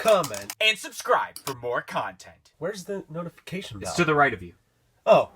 comment, and subscribe for more content. Where's the notification bell? It's to the right of you. Oh.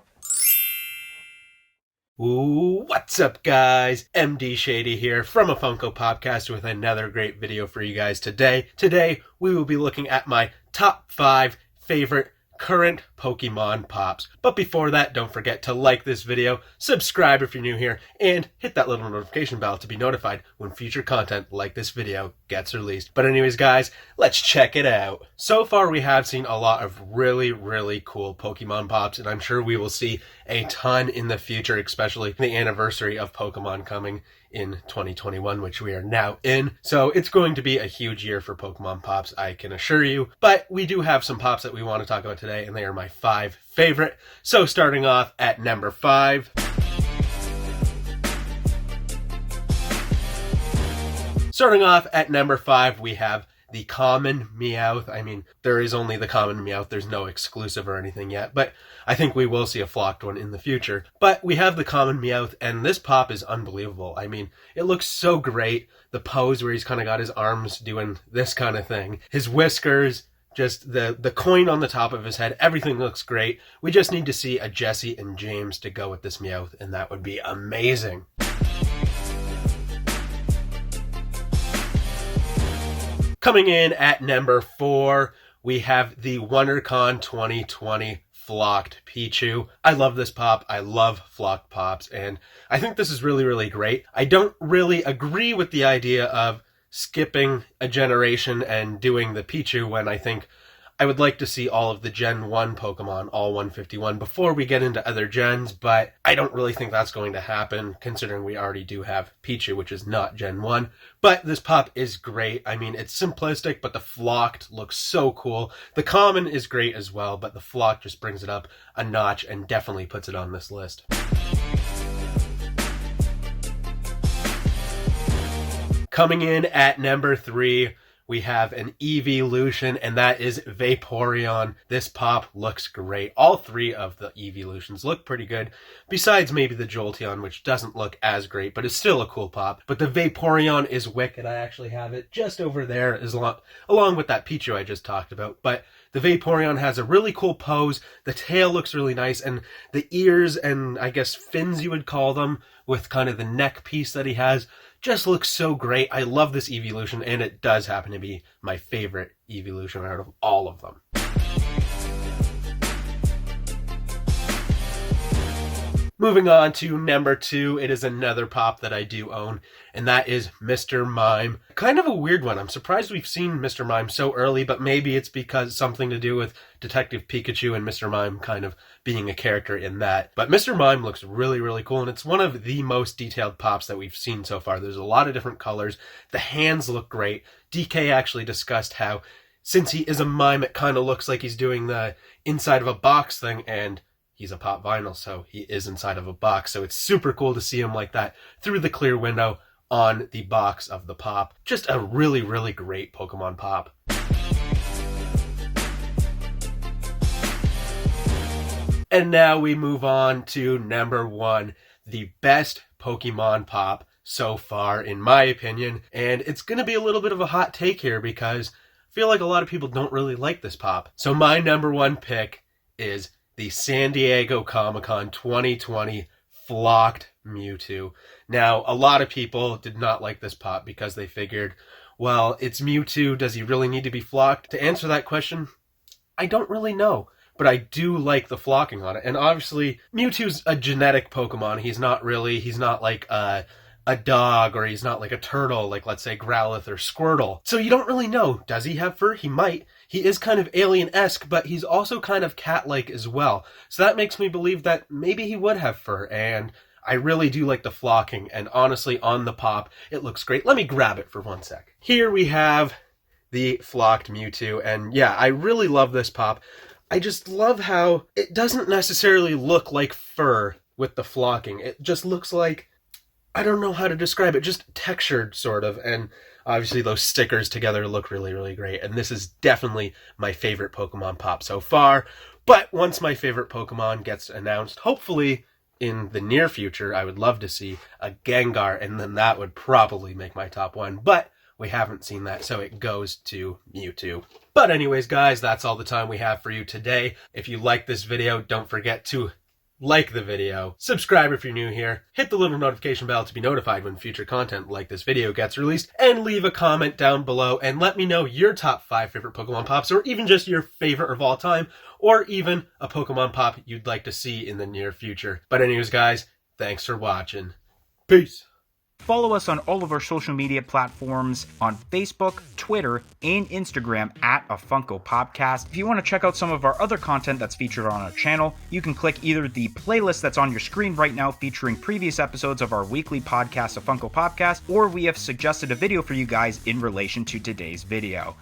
Ooh, what's up, guys? MD Shady here from a Funko podcast with another great video for you guys today. Today, we will be looking at my top 5 favorite current Pokemon pops. But before that, don't forget to like this video, subscribe if you're new here, and hit that little notification bell to be notified when future content like this video gets released. But anyways, guys, let's check it out. So far, we have seen a lot of really cool Pokemon pops, and I'm sure we will see a ton in the future, especially the anniversary of Pokemon coming in 2021, which we are now in. So it's going to be a huge year for Pokemon pops, I can assure you. But we do have some pops that we want to talk about today, and they are my 5 favorite. So starting off at number 5. Starting off at number 5, we have the common Meowth. I mean, there is only the common Meowth. There's no exclusive or anything yet, but I think we will see a flocked one in the future. But we have the common Meowth, and this pop is unbelievable. I mean, it looks so great. The pose where he's kind of got his arms doing this kind of thing. His whiskers, just the coin on the top of his head, everything looks great. We just need to see a Jesse and James to go with this Meowth, and that would be amazing. Coming in at number 4, we have the WonderCon 2020 Flocked Pichu. I love this pop. I love flocked pops, and I think this is really great. I don't really agree with the idea of skipping a generation and doing the Pichu when I think I would like to see all of the Gen 1 Pokemon, all 151, before we get into other gens, but I don't really think that's going to happen, considering we already do have Pichu, which is not Gen 1. But this pop is great. I mean, it's simplistic, but the flocked looks so cool. The common is great as well, but the flocked just brings it up a notch and definitely puts it on this list. Coming in at number 3, we have an evolution, and that is Vaporeon. This pop looks great. All 3 of the evolutions look pretty good, besides maybe the Jolteon, which doesn't look as great, but is still a cool pop. But the Vaporeon is wicked. I actually have it just over there, along with that Pichu I just talked about. But the Vaporeon has a really cool pose. The tail looks really nice, and the ears and, I guess, fins you would call them, with kind of the neck piece that he has, just looks so great. I love this evolution, and it does happen to be my favorite evolution out of all of them. Moving on to number 2, it is another pop that I do own, and that is Mr. Mime. Kind of a weird one. I'm surprised we've seen Mr. Mime so early, but maybe it's because something to do with Detective Pikachu and Mr. Mime kind of being a character in that. But Mr. Mime looks really cool, and it's one of the most detailed pops that we've seen so far. There's a lot of different colors. The hands look great. DK actually discussed how, since he is a mime, it kind of looks like he's doing the inside of a box thing, and he's a pop vinyl, so he is inside of a box. So it's super cool to see him like that through the clear window on the box of the pop. Just a really great Pokemon pop. And now we move on to number 1, the best Pokemon pop so far, in my opinion. And it's going to be a little bit of a hot take here because I feel like a lot of people don't really like this pop. So my number 1 pick is the San Diego Comic-Con 2020 Flocked Mewtwo. Now, a lot of people did not like this pop because they figured, well, it's Mewtwo, does he really need to be flocked? To answer that question, I don't really know, but I do like the flocking on it. And obviously, Mewtwo's a genetic Pokemon. He's not like a dog, or he's not like a turtle, like let's say Growlithe or Squirtle. So you don't really know. Does he have fur? He might. He is kind of alien-esque, but he's also kind of cat-like as well. So that makes me believe that maybe he would have fur, and I really do like the flocking, and honestly, on the pop, it looks great. Let me grab it for 1 sec. Here we have the flocked Mewtwo, and yeah, I really love this pop. I just love how it doesn't necessarily look like fur with the flocking. It just looks like, I don't know how to describe it, just textured sort of, and obviously those stickers together look really great, and this is definitely my favorite Pokemon pop so far. But once my favorite Pokemon gets announced, hopefully in the near future, I would love to see a Gengar, and then that would probably make my top 1. But We haven't seen that, so it goes to Mewtwo. But anyways, guys, that's all the time we have for you today. If you like this video, don't forget to like the video, subscribe if you're new here, hit the little notification bell to be notified when future content like this video gets released, and leave a comment down below and let me know your top 5 favorite Pokemon Pops, or even just your favorite of all time, or even a Pokemon Pop you'd like to see in the near future. But anyways, guys, thanks for watching. Peace. Follow us on all of our social media platforms on Facebook, Twitter, and Instagram at A Funko Popcast. If you want to check out some of our other content that's featured on our channel, you can click either the playlist that's on your screen right now featuring previous episodes of our weekly podcast, A Funko Popcast, or we have suggested a video for you guys in relation to today's video.